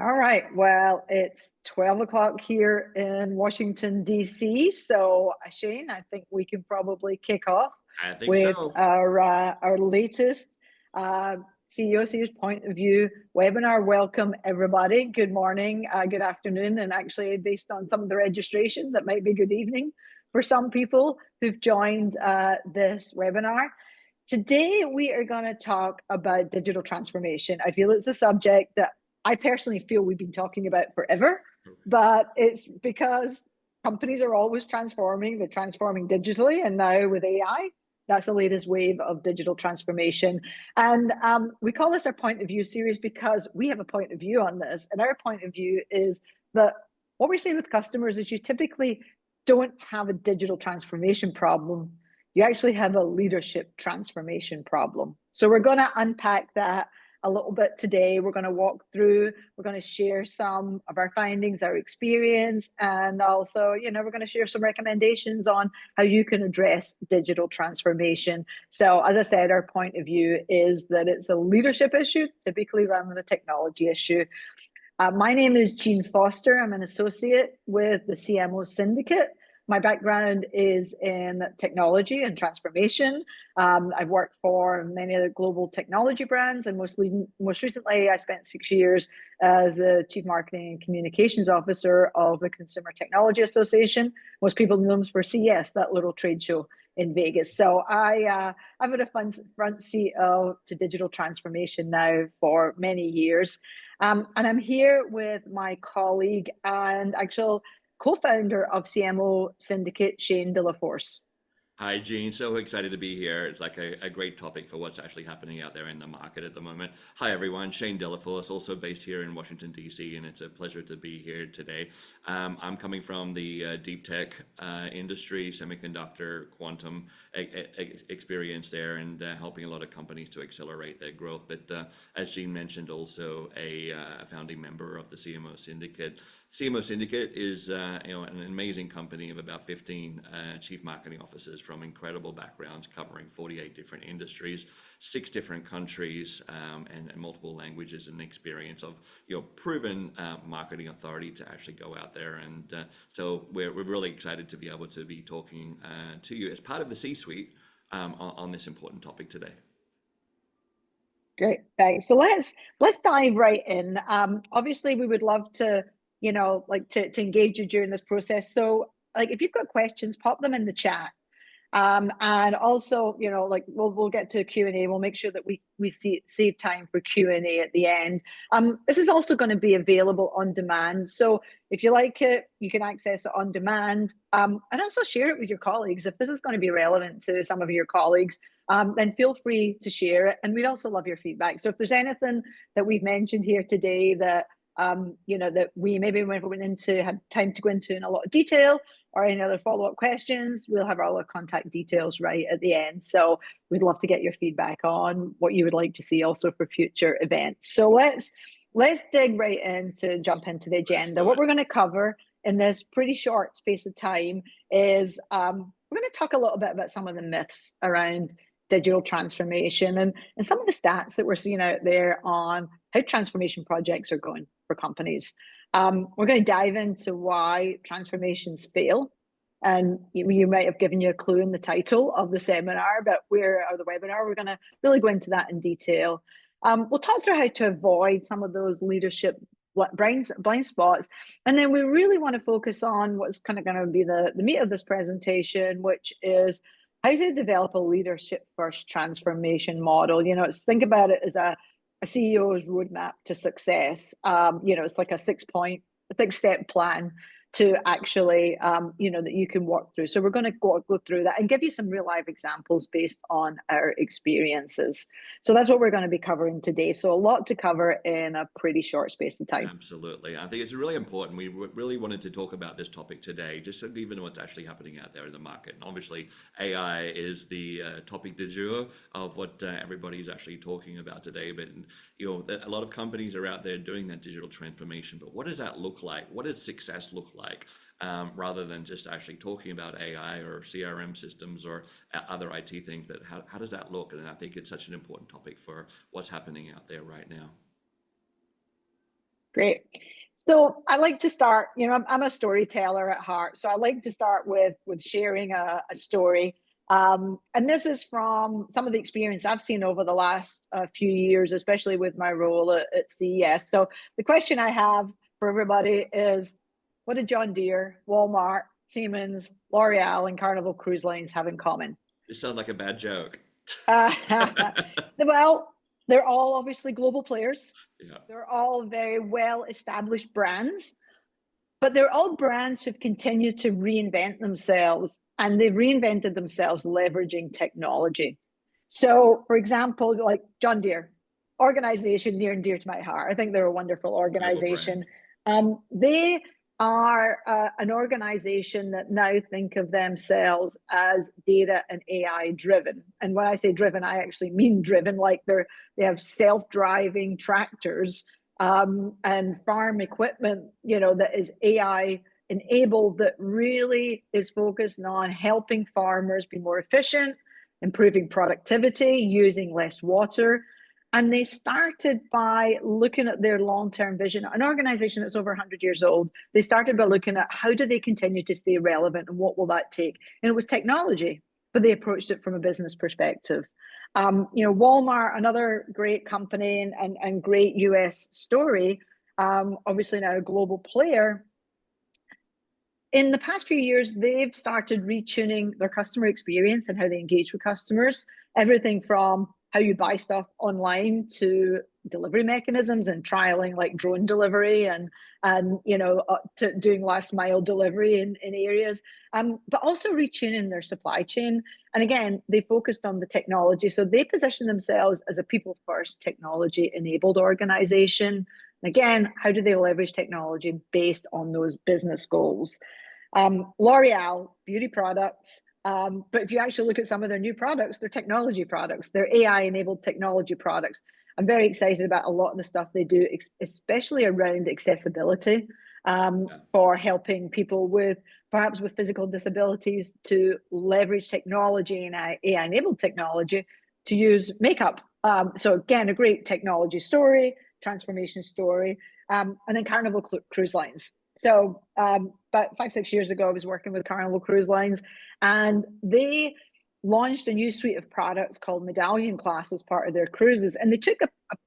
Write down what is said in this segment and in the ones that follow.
All right. Well, it's 12 o'clock here in Washington, D.C. So, Shayne, I think we can probably kick off I think with so. our latest CEO Series Point of View webinar. Welcome, everybody. Good morning, good afternoon, and actually, based on some of the registrations, it might be good evening for some people who've joined this webinar. Today, we are going to talk about digital transformation. I feel it's a subject that I personally feel we've been talking about forever, but it's because companies are always transforming. They're transforming digitally, and now with AI, that's the latest wave of digital transformation. And we call this our point of view series because we have a point of view on this. And our point of view is that what we're seeing with customers is you typically don't have a digital transformation problem. You actually have a leadership transformation problem. So we're going to unpack that a little bit today. We're going to walk through, we're going to share some of our findings, our experience, and also, we're going to share some recommendations on how you can address digital transformation. So as I said, our point of view is that it's a leadership issue, typically rather than a technology issue. My name is Jean Foster. I'm an associate with the CMO Syndicate. My background is in technology and transformation. I've worked for many of the global technology brands, and most recently, I spent 6 years as the Chief Marketing and Communications Officer of the Consumer Technology Association. Most people know them for CES, that little trade show in Vegas. So I've had a front seat to digital transformation now for many years. And I'm here with my colleague and actual co-founder of CMO Syndicate, Shayne de la Force. Hi, Gene. So excited to be here. It's like a great topic for what's actually happening out there in the market at the moment. Hi, everyone. Shayne de la Force, also based here in Washington, D.C., and it's a pleasure to be here today. I'm coming from the deep tech industry, semiconductor, quantum experience there, and helping a lot of companies to accelerate their growth. But as Gene mentioned, also a founding member of the CMO Syndicate. CMO Syndicate is an amazing company of about 15 chief marketing officers from incredible backgrounds covering 48 different industries, 6 different countries, and multiple languages, and experience of proven marketing authority to actually go out there. And so we're really excited to be able to be talking to you as part of the C-suite on this important topic today. Great, thanks. So let's dive right in. Obviously, we would love to to engage you during this process. So if you've got questions, pop them in the chat. And also, we'll get to Q&A. We'll make sure that we save time for Q&A at the end. This is also going to be available on demand. So if you like it, you can access it on demand. And also share it with your colleagues. If this is going to be relevant to some of your colleagues, then feel free to share it. And we'd also love your feedback. So if there's anything that we've mentioned here today that that we maybe had time to go into in a lot of detail, or any other follow-up questions, we'll have all our contact details right at the end. So we'd love to get your feedback on what you would like to see also for future events. So let's dig right in to jump into the agenda. What we're going to cover in this pretty short space of time is we're going to talk a little bit about some of the myths around digital transformation and some of the stats that we're seeing out there on how transformation projects are going for companies. We're going to dive into why transformations fail. And you might have given you a clue in the title of the seminar, but the webinar, we're going to really go into that in detail. We'll talk through how to avoid some of those leadership blind spots. And then we really want to focus on what's kind of going to be the meat of this presentation, which is how to develop a leadership first transformation model. Think about it as a CEO's roadmap to success. It's like a 6-step plan to actually, that you can work through. So we're going to go through that and give you some real life examples based on our experiences. So that's what we're going to be covering today. So a lot to cover in a pretty short space of time. Absolutely. I think it's really important. We really wanted to talk about this topic today, just so even what's actually happening out there in the market. And obviously, AI is the topic du jour of what everybody's actually talking about today. But a lot of companies are out there doing that digital transformation. But what does that look like? What does success look like? Rather than just actually talking about AI or CRM systems or other IT things, but how does that look? And I think it's such an important topic for what's happening out there right now. Great. So I like to start, I'm a storyteller at heart. So I like to start with sharing a story. And this is from some of the experience I've seen over the last few years, especially with my role at CES. So the question I have for everybody is, what did John Deere, Walmart, Siemens, L'Oreal, and Carnival Cruise Lines have in common? This sounds like a bad joke. Uh, well, they're all obviously global players. Yeah. They're all very well established brands, but they're all brands who've continued to reinvent themselves, and they've reinvented themselves leveraging technology. So, for example, like John Deere, organization near and dear to my heart. I think they're a wonderful Incredible brand. organization. They are an organization that now think of themselves as data and AI driven. And when I say driven, I actually mean driven, like they have self-driving tractors and farm equipment, that is AI enabled, that really is focused on helping farmers be more efficient, improving productivity, using less water. And they started by looking at their long-term vision. An organization that's over 100 years old, they started by looking at how do they continue to stay relevant and what will that take? And it was technology, but they approached it from a business perspective. Walmart, another great company and great US story, obviously now a global player. In the past few years, they've started retuning their customer experience and how they engage with customers. Everything from how you buy stuff online to delivery mechanisms and trialing like drone delivery and to doing last mile delivery in areas, but also retuning their supply chain. And again, they focused on the technology, so they position themselves as a people first, technology enabled organization. And again, how do they leverage technology based on those business goals? L'Oreal, beauty products. But if you actually look at some of their new products, they're technology products, they're AI-enabled technology products. I'm very excited about a lot of the stuff they do, especially around accessibility, for helping people perhaps with physical disabilities to leverage technology and AI-enabled technology to use makeup. So again, a great technology story, transformation story, and then Carnival Cruise Lines. So about 5-6 years ago, I was working with Carnival Cruise Lines, and they launched a new suite of products called Medallion Class as part of their cruises. And they took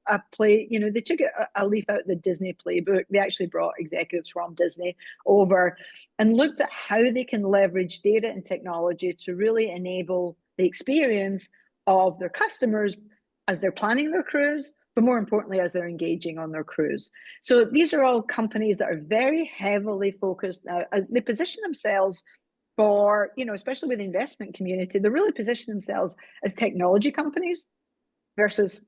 they took a leaf out of the Disney playbook. They actually brought executives from Disney over and looked at how they can leverage data and technology to really enable the experience of their customers as they're planning their cruise, but more importantly, as they're engaging on their cruise. So these are all companies that are very heavily focused now as they position themselves for, especially with the investment community, they really position themselves as technology companies versus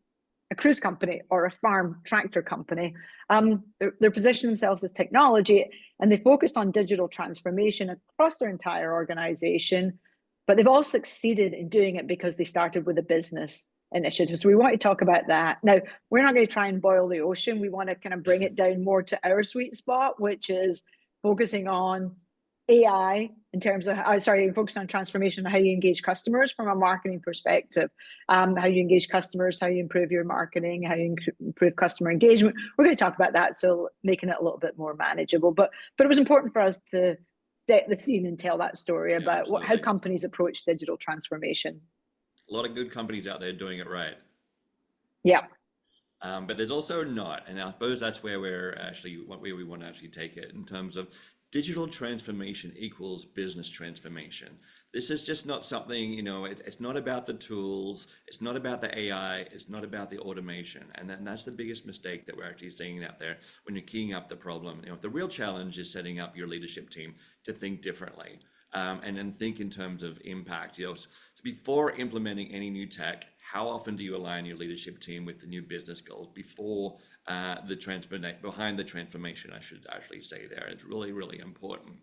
a cruise company or a farm tractor company. They're positioning themselves as technology, and they focused on digital transformation across their entire organization, but they've all succeeded in doing it because they started with a business initiative. So we want to talk about that. Now, we're not going to try and boil the ocean. We want to kind of bring it down more to our sweet spot, which is focusing on AI in terms of, focusing on transformation, how you engage customers from a marketing perspective, how you engage customers, how you improve your marketing, how you improve customer engagement. We're going to talk about that, so making it a little bit more manageable. But it was important for us to set the scene and tell that story about how companies approach digital transformation. A lot of good companies out there doing it right. Yeah. But there's also not, and I suppose that's where where we want to actually take it in terms of digital transformation equals business transformation. This is just not something, it's not about the tools, it's not about the AI, it's not about the automation. And that's the biggest mistake that we're actually seeing out there when you're keying up the problem. The real challenge is setting up your leadership team to think differently. And then think in terms of impact. So before implementing any new tech, how often do you align your leadership team with the new business goals before behind the transformation, I should actually say there. It's really, really important.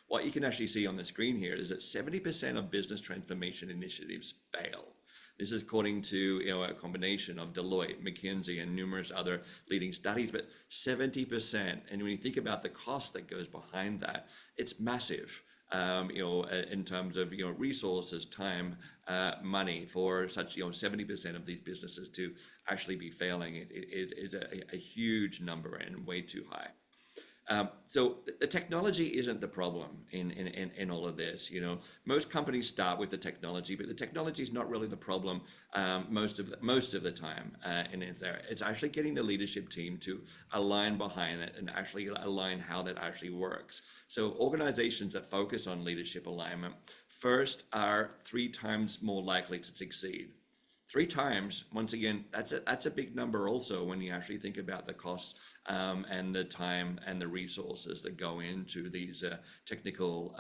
What you can actually see on the screen here is that 70% of business transformation initiatives fail. This is according to a combination of Deloitte, McKinsey, and numerous other leading studies, but 70%. And when you think about the cost that goes behind that, it's massive. in terms of, resources, time, money for such, 70% of these businesses to actually be failing. It is a huge number and way too high. So the technology isn't the problem in all of this. Most companies start with the technology, but the technology is not really the problem most of the time. And it's actually getting the leadership team to align behind it and actually align how that actually works. So organizations that focus on leadership alignment first are 3 times more likely to succeed. 3 times, once again, that's a big number also when you actually think about the costs and the time and the resources that go into these technical,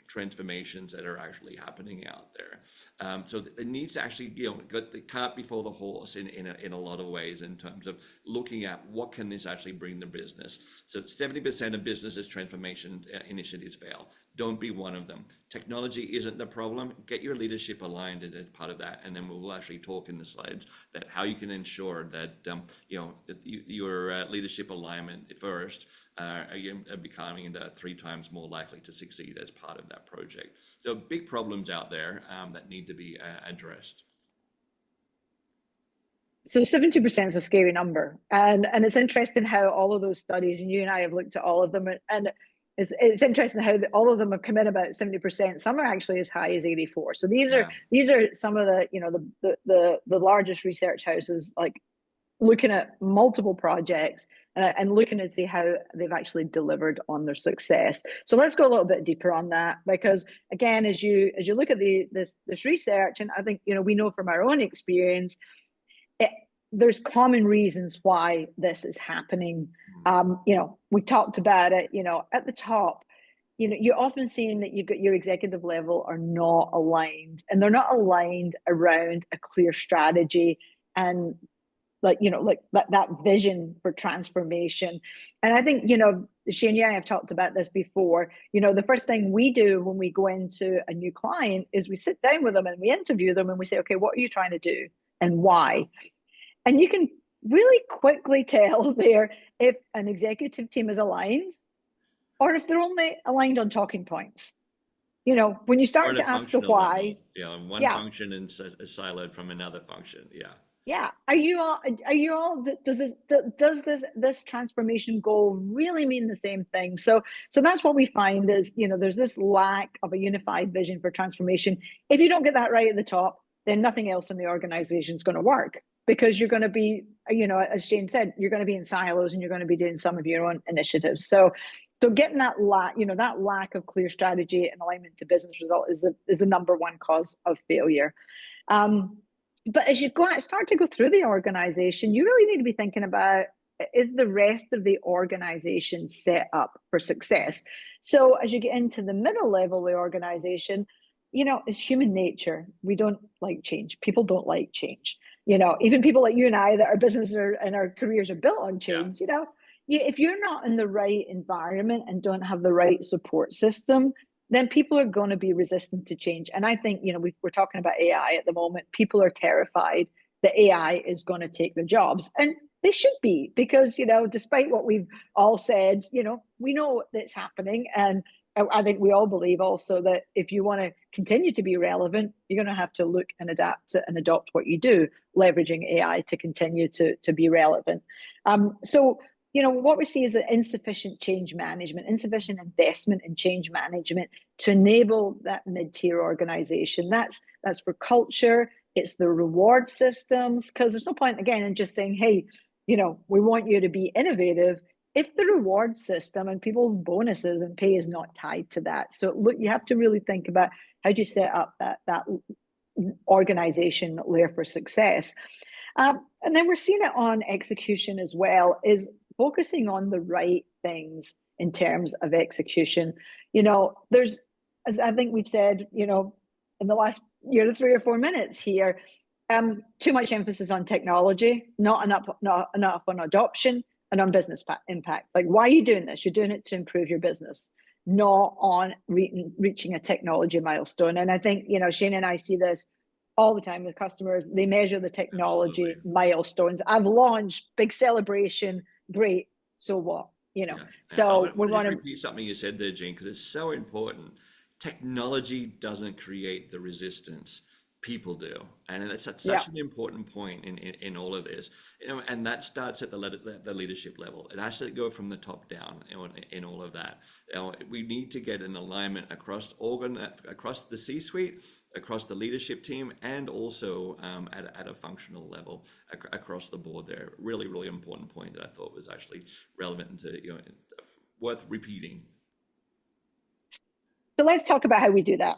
transformations that are actually happening out there. So it needs to actually, get the cart before the horse in a lot of ways in terms of looking at what can this actually bring the business. So 70% of businesses transformation initiatives fail. Don't be one of them. Technology isn't the problem. Get your leadership aligned as part of that, and then we'll actually talk in the slides that how you can ensure that your leadership alignment first are becoming 3 times more likely to succeed as part of that project. So big problems out there that need to be addressed. So 70% is a scary number, and it's interesting how all of those studies, and you and I have looked at all of them, and it's interesting how all of them have come in about 70%. Some are actually as high as 84. So these are some of the largest research houses, like looking at multiple projects and looking to see how they've actually delivered on their success. So let's go a little bit deeper on that, because again, as you look at this research, and I think we know from our own experience, there's common reasons why this is happening. We talked about it, at the top, you're often seeing that you've got your executive level are not aligned, and they're not aligned around a clear strategy and like that vision for transformation. And I think, Shayne, and I have talked about this before. The first thing we do when we go into a new client is we sit down with them and we interview them and we say, okay, what are you trying to do and why? And you can really quickly tell there if an executive team is aligned or if they're only aligned on talking points. When you start to ask the why. One function is siloed from another function. Yeah. Are you all, does this transformation goal really mean the same thing? So that's what we find is, there's this lack of a unified vision for transformation. If you don't get that right at the top, then nothing else in the organization is going to work, because you're going to be, as Shayne said, you're going to be in silos and you're going to be doing some of your own initiatives. So getting that lack of clear strategy and alignment to business result is the number one cause of failure. But as you start to go through the organization, you really need to be thinking about, is the rest of the organization set up for success? So as you get into the middle level of the organization, it's human nature. We don't like change. People don't like change. Even people like you and I, that our businesses and our careers are built on change. If you're not in the right environment and don't have the right support system, then people are going to be resistant to change. And I think, we're talking about AI at the moment. People are terrified that AI is going to take their jobs. And they should be, because, despite what we've all said, we know that's happening. And I think we all believe also that if you want to continue to be relevant, you're going to have to look and adapt and adopt what you do, leveraging AI to continue to be relevant. So what we see is insufficient change management, insufficient investment in change management to enable that mid-tier organization. That's for culture. It's the reward systems, because there's no point, again, in just saying, hey, we want you to be innovative if the reward system and people's bonuses and pay is not tied to that. So look, you have to really think about how do you set up that organization layer for success. And then we're seeing it on execution as well, is focusing on the right things in terms of execution. There's, as I think we've said, in the last 3 or 4 minutes here, too much emphasis on technology, not enough on adoption and on business impact. Like, why are you doing this? You're doing it to improve your business, not on reaching a technology milestone. And I think, Shayne and I see this all the time with customers. They measure the technology milestones. I've launched, big celebration, great. So what? you know. Yeah. I So want we to just want to, repeat something you said there, Jean, because it's so important. Technology doesn't create the resistance. People do. And it's yeah. such an important point in all of this. And that starts at the leadership level. It has to go from the top down in all of that. We need to get an alignment across the C-suite, across the leadership team, and also at a functional level across the board there. Really, really important point that I thought was actually relevant to, worth repeating. So let's talk about how we do that.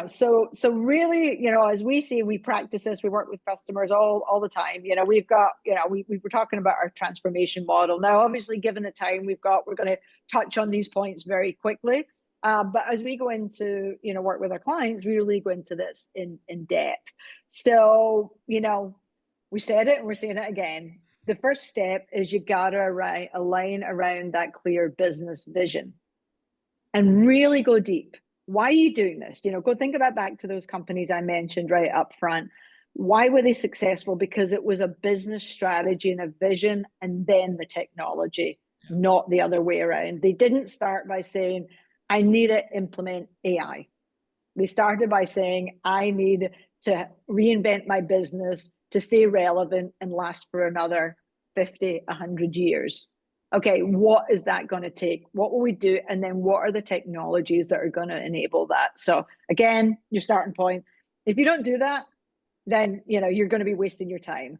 So really, as we see, we practice this, we work with customers all the time. We've got, we were talking about our transformation model. Now, obviously, given the time we're going to touch on these points very quickly. But as we go into, work with our clients, we really go into this in depth. So, we said it and we're saying it again. The first step is you got to align around that clear business vision and really go deep. Why are you doing this? Go think about back to those companies I mentioned right up front. Why were they successful? Because it was a business strategy and a vision, and then the technology, not the other way around. They didn't start by saying, I need to implement AI. They started by saying, I need to reinvent my business to stay relevant and last for another 50, 100 years. Okay, what is that going to take? What will we do? And then what are the technologies that are going to enable that? So again, your starting point. If you don't do that, then you're going to be wasting your time.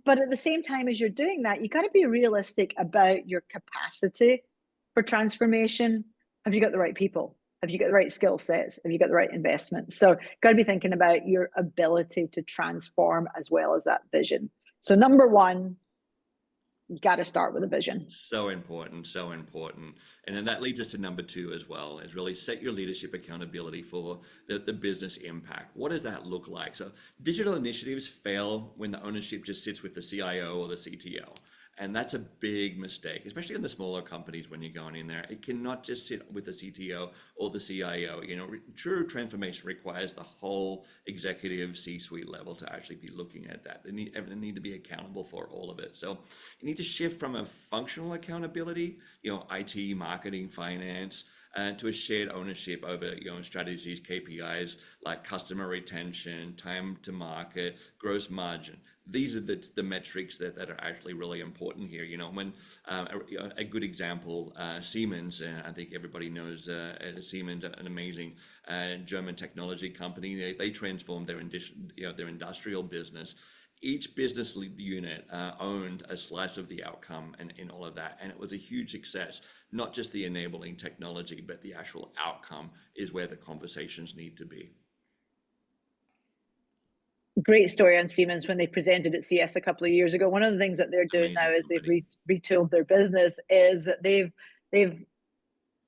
But at the same time as you're doing that, you got to be realistic about your capacity for transformation. Have you got the right people? Have you got the right skill sets? Have you got the right investments? So got to be thinking about your ability to transform as well as that vision. So number one, you got to start with a vision. So important, so important. And then that leads us to number two as well, is really set your leadership accountability for the business impact. What does that look like? So digital initiatives fail when the ownership just sits with the CIO or the CTO. And that's a big mistake, especially in the smaller companies when you're going in there. It cannot just sit with the CTO or the CIO. True transformation requires the whole executive C-suite level to actually be looking at that. They need to be accountable for all of it. So you need to shift from a functional accountability, IT, marketing, finance, to a shared ownership over, strategies, KPIs like customer retention, time to market, gross margin. These are the metrics that are actually really important here. When a good example, Siemens, I think everybody knows Siemens, an amazing German technology company. They transformed their industrial business. Each business unit owned a slice of the outcome and in all of that. And it was a huge success, not just the enabling technology, but the actual outcome is where the conversations need to be. Great story on Siemens when they presented at CS a couple of years ago. One of the things that they're doing now is they've retooled their business is that they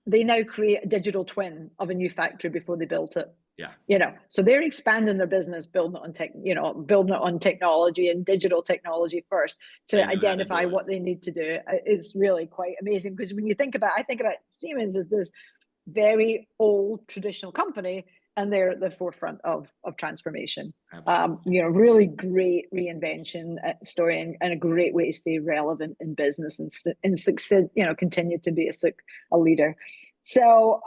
now create a digital twin of a new factory before they built it. Yeah. So they're expanding their business, building it on technology and digital technology first to identify what they need to do. It's really quite amazing because when I think about Siemens as this very old traditional company, and they're at the forefront of transformation. Really great reinvention story and a great way to stay relevant in business and succeed, continue to be a leader. So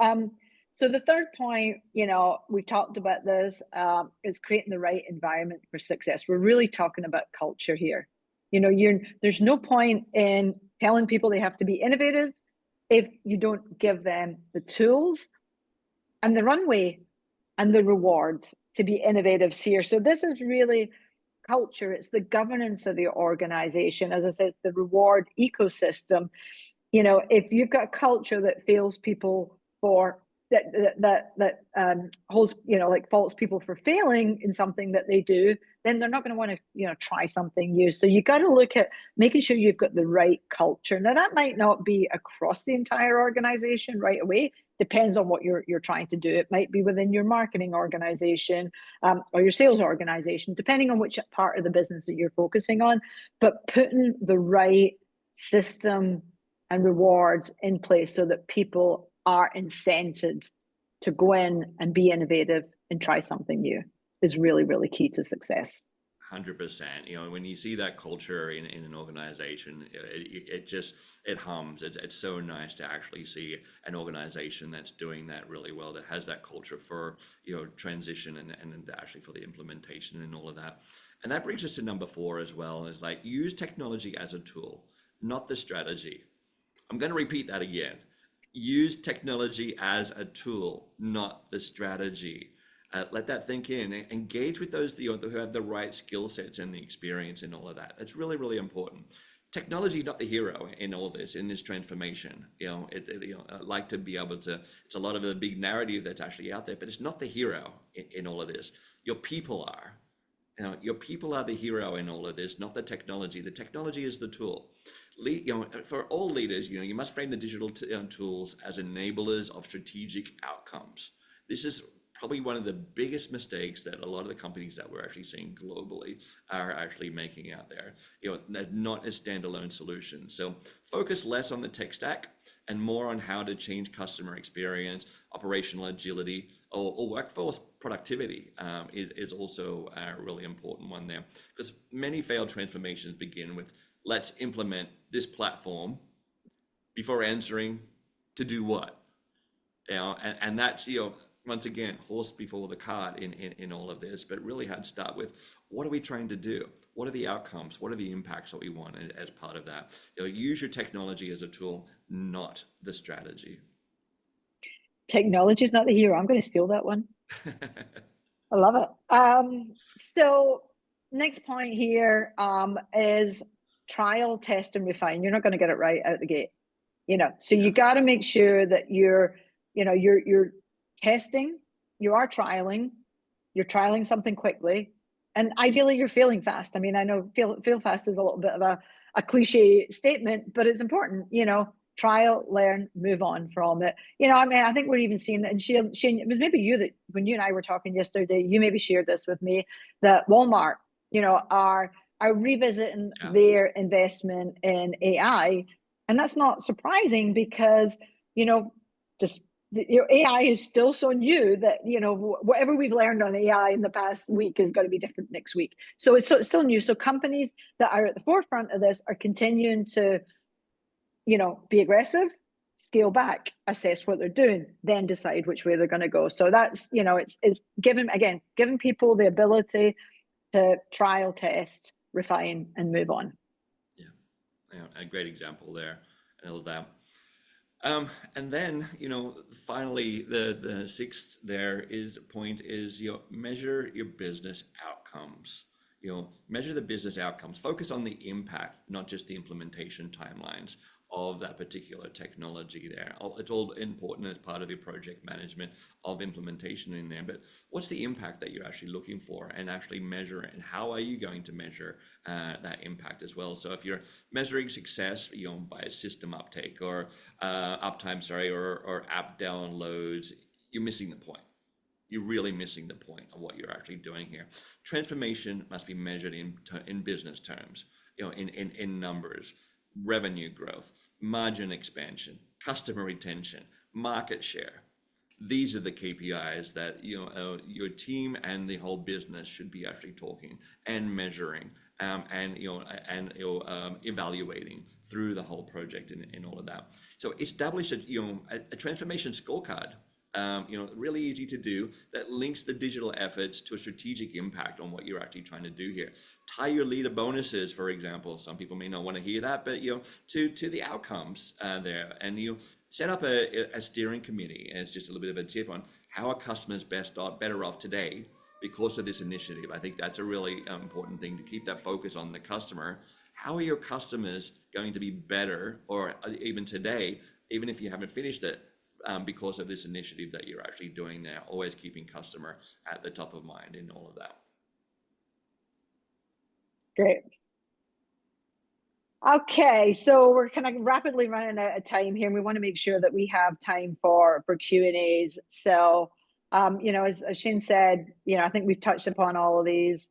the third point, we've talked about this, is creating the right environment for success. We're really talking about culture here. There's no point in telling people they have to be innovative if you don't give them the tools and the runway and the rewards to be innovative here. So this is really culture. It's the governance of the organization. As I said, the reward ecosystem. If you've got a culture that fails people for that holds, like faults people for failing in something that they do, then they're not going to want to, try something new. So you got to look at making sure you've got the right culture. Now that might not be across the entire organization right away. Depends on what you're trying to do. It might be within your marketing organization or your sales organization, depending on which part of the business that you're focusing on. But putting the right system and rewards in place so that people are incented to go in and be innovative and try something new is really, really key to success. 100%. You know, when you see that culture in an organization, it just, it hums. It's so nice to actually see an organization that's doing that really well, that has that culture for, you know, transition and actually for the implementation and all of that. And that brings us to number 4 as well, is like use technology as a tool, not the strategy. I'm going to repeat that again. Use technology as a tool, not the strategy. Let that think in. Engage with those, you know, who have the right skill sets and the experience in all of that. That's really, really important. Technology is not the hero in all this, in this transformation. You know, you know, I like to be able to, it's a lot of the big narrative that's actually out there, but it's not the hero in all of this. Your people are. You know, your people are the hero in all of this, not the technology. The technology is the tool. You know, for all leaders, you know, you must frame the digital tools as enablers of strategic outcomes. This is probably one of the biggest mistakes that a lot of the companies that we're actually seeing globally are actually making out there. You know, they're not as standalone solutions. So focus less on the tech stack and more on how to change customer experience, operational agility, or workforce productivity is also a really important one there. Because many failed transformations begin with, let's implement this platform before answering to do what? You know, and that's, you know, once again, horse before the cart in all of this, but really had to start with, what are we trying to do? What are the outcomes? What are the impacts that we want as part of that? You know, use your technology as a tool, not the strategy. Technology is not the hero. I'm going to steal that one. I love it. So next point here is trial, test, and refine. You're not going to get it right out the gate, you know. So you got to make sure that you're, you know, you're testing, you are trialing, you're trialing something quickly, and ideally you're failing fast. I mean, I know fail fast is a little bit of a cliche statement, but it's important, you know. Trial, learn, move on from it. You know, I mean, I think we're even seeing that. And Shayne, it was maybe you that when you and I were talking yesterday, you maybe shared this with me, that Walmart, you know, are revisiting their investment in AI, and that's not surprising because, you know, just AI is still so new that, you know, whatever we've learned on AI in the past week is going to be different next week. So it's still new. So companies that are at the forefront of this are continuing to, you know, be aggressive, scale back, assess what they're doing, then decide which way they're going to go. So that's, you know, it's giving people the ability to trial, test, refine, and move on. Yeah, a great example there, and all that. And then, you know, finally, the sixth point is, you know, measure your business outcomes. You know, measure the business outcomes. Focus on the impact, not just the implementation timelines of that particular technology there. It's all important as part of your project management of implementation in there, but what's the impact that you're actually looking for, and actually measure it, and how are you going to measure that impact as well? So if you're measuring success, you know, by a system uptake or uptime, or app downloads, you're missing the point. You're really missing the point of what you're actually doing here. Transformation must be measured in business terms, you know, in numbers. Revenue growth, margin expansion, customer retention, market share. These are the KPIs that, you know, your team and the whole business should be actually talking and measuring, and evaluating through the whole project in all of that. So establish a transformation scorecard. You know, really easy to do, that links the digital efforts to a strategic impact on what you're actually trying to do here. Tie your leader bonuses, for example. Some people may not want to hear that, but, you know, to the outcomes there, and you set up a steering committee. And it's just a little bit of a tip on how are customers better off today because of this initiative. I think that's a really important thing, to keep that focus on the customer. How are your customers going to be better, or even today, even if you haven't finished it, because of this initiative that you're actually doing there, always keeping customer at the top of mind in all of that. Great. Okay, so we're kind of rapidly running out of time here, and we want to make sure that we have time for Q&As. So, you know, as Shayne said, you know, I think we've touched upon all of these.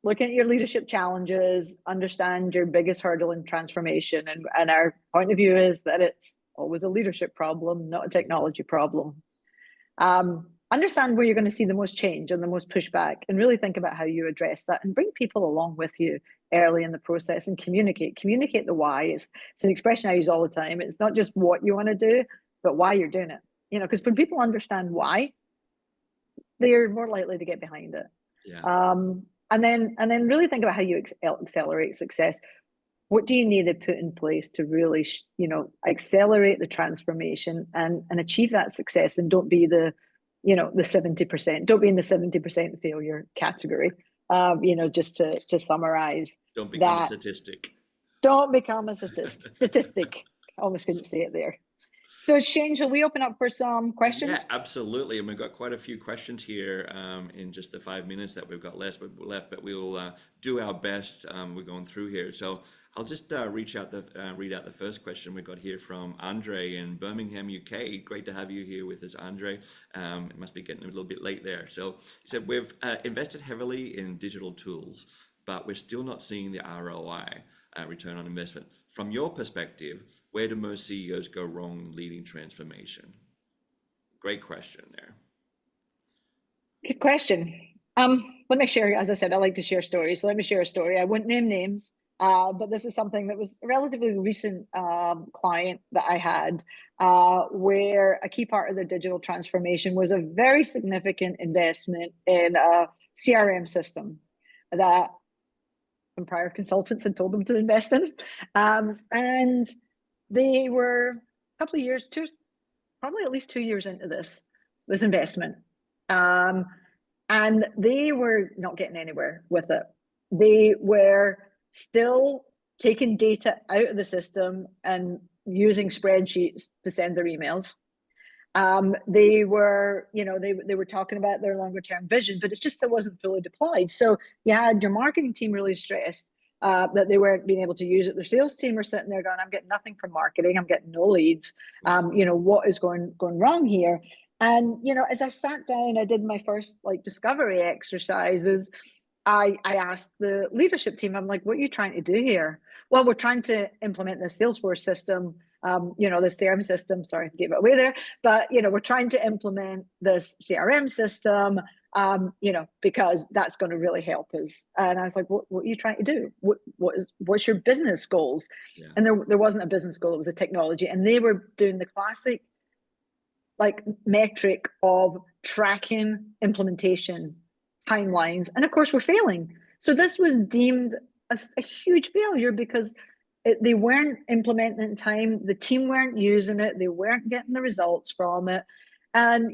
Look at your leadership challenges, understand your biggest hurdle in transformation, and our point of view is that it's always a leadership problem, not a technology problem. understand where you're going to see the most change and the most pushback, and really think about how you address that, and bring people along with you early in the process, and communicate the why. It's an expression I use all the time. It's not just what you want to do, but why you're doing it. Because when people understand why, they're more likely to get behind it. Yeah. And then really think about how you accelerate success. What do you need to put in place to really, accelerate the transformation and achieve that success? And don't be the 70%. Don't be in the 70% failure category. Just to summarize. Don't become a statistic. Don't become a statistic. I almost couldn't say it there. So Shayne, shall we open up for some questions? Yeah, absolutely. And we've got quite a few questions here in just the 5 minutes that we've got left, but we'll do our best. We're going through here. So I'll just read out the first question we got here from Andre in Birmingham, UK. Great to have you here with us, Andre. It must be getting a little bit late there. So he said, we've invested heavily in digital tools, but we're still not seeing the ROI. Return on investment. From your perspective, where do most CEOs go wrong leading transformation? Great question there. Good question. Let me share, as I said, I like to share stories. So let me share a story. I wouldn't name names, but this is something that was a relatively recent client that I had, where a key part of their digital transformation was a very significant investment in a CRM system that prior consultants had told them to invest in. And they were a couple of years, probably at least 2 years into this investment. And they were not getting anywhere with it. They were still taking data out of the system and using spreadsheets to send their emails. They were, they were talking about their longer term vision, but it's just that wasn't fully deployed. So you had your marketing team really stressed that they weren't being able to use it. Their sales team are sitting there going, I'm getting nothing from marketing. I'm getting no leads. What is going wrong here? And, as I sat down, I did my first discovery exercises. I asked the leadership team, I'm like, what are you trying to do here? Well, we're trying to implement the Salesforce system, this CRM system. Sorry, I gave it away there. But, we're trying to implement this CRM system, because that's going to really help us. And I was like, what are you trying to do? What's your business goals? Yeah. And there wasn't a business goal. It was a technology. And they were doing the classic metric of tracking implementation timelines, and of course we're failing. So this was deemed a huge failure because they weren't implementing in time, the team weren't using it, they weren't getting the results from it. And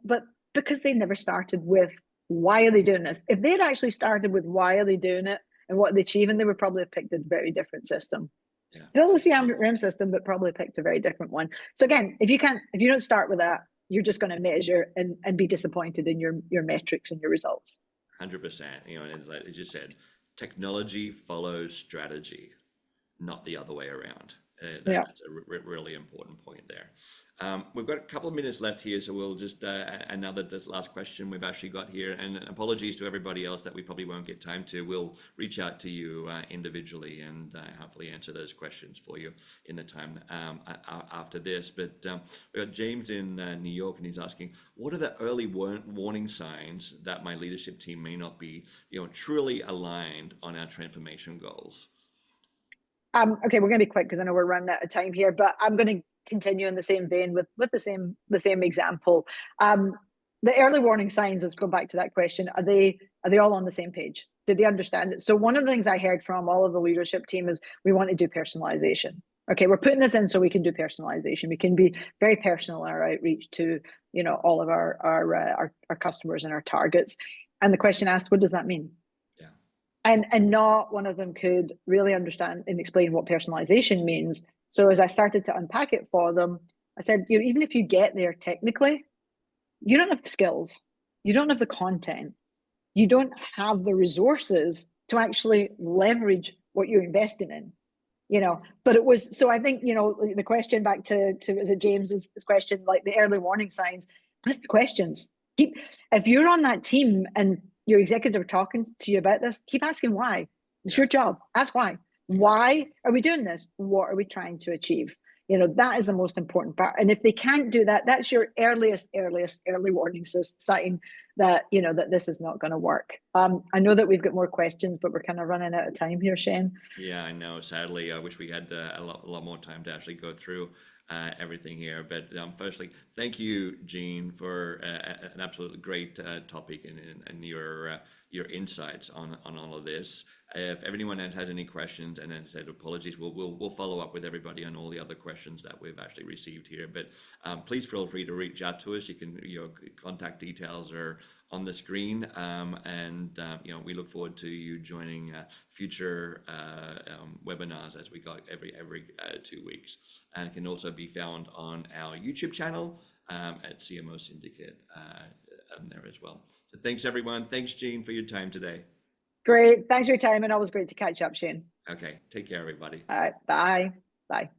but because they never started with why are they doing this. If they'd actually started with why are they doing it and what are they achieving, they would probably have picked a very different system. Yeah. Still the CRM system, but probably picked a very different one. So again, if you don't start with that, you're just going to measure and be disappointed in your metrics and your results. 100%. And like you just said, technology follows strategy, not the other way around. That's a really important point there. We've got a couple of minutes left here, so we'll just this last question we've actually got here, and apologies to everybody else that we probably won't get time to. We'll reach out to you individually and hopefully answer those questions for you in the time after this. But we've got James in New York, and he's asking, what are the early warning signs that my leadership team may not be truly aligned on our transformation goals? Okay, we're going to be quick because I know we're running out of time here, but I'm going to continue in the same vein with the same example. The early warning signs, let's go back to that question. Are they all on the same page? Did they understand it? So one of the things I heard from all of the leadership team is we want to do personalization. Okay, we're putting this in so we can do personalization. We can be very personal in our outreach to all of our customers and our targets. And the question asked, what does that mean? And not one of them could really understand and explain what personalization means. So as I started to unpack it for them, I said, even if you get there technically, you don't have the skills, you don't have the content, you don't have the resources to actually leverage what you're investing in. But it was, so I think, the question back to is it James's question, like the early warning signs, ask the questions. If you're on that team and your executives are talking to you about this, keep asking why. It's your job. Ask why. Why are we doing this? What are we trying to achieve? that is the most important part. And if they can't do that, that's your early warning sign that, that this is not going to work. I know that we've got more questions, but we're kind of running out of time here, Shayne. Yeah, I know. Sadly, I wish we had a lot more time to actually go through everything here. But firstly, thank you, Jean, for an absolutely great topic and your insights on all of this. If anyone has any questions, and then said apologies, we'll follow up with everybody on all the other questions that we've actually received here. But please feel free to reach out to us. You can contact details are on the screen, and we look forward to you joining future webinars as we go every 2 weeks, and it can also be found on our YouTube channel at CMO Syndicate there as well. So thanks everyone. Thanks Jean for your time today. Great. Thanks for your time, and always great to catch up, Shayne. Okay. Take care, everybody. All right. Bye. Bye.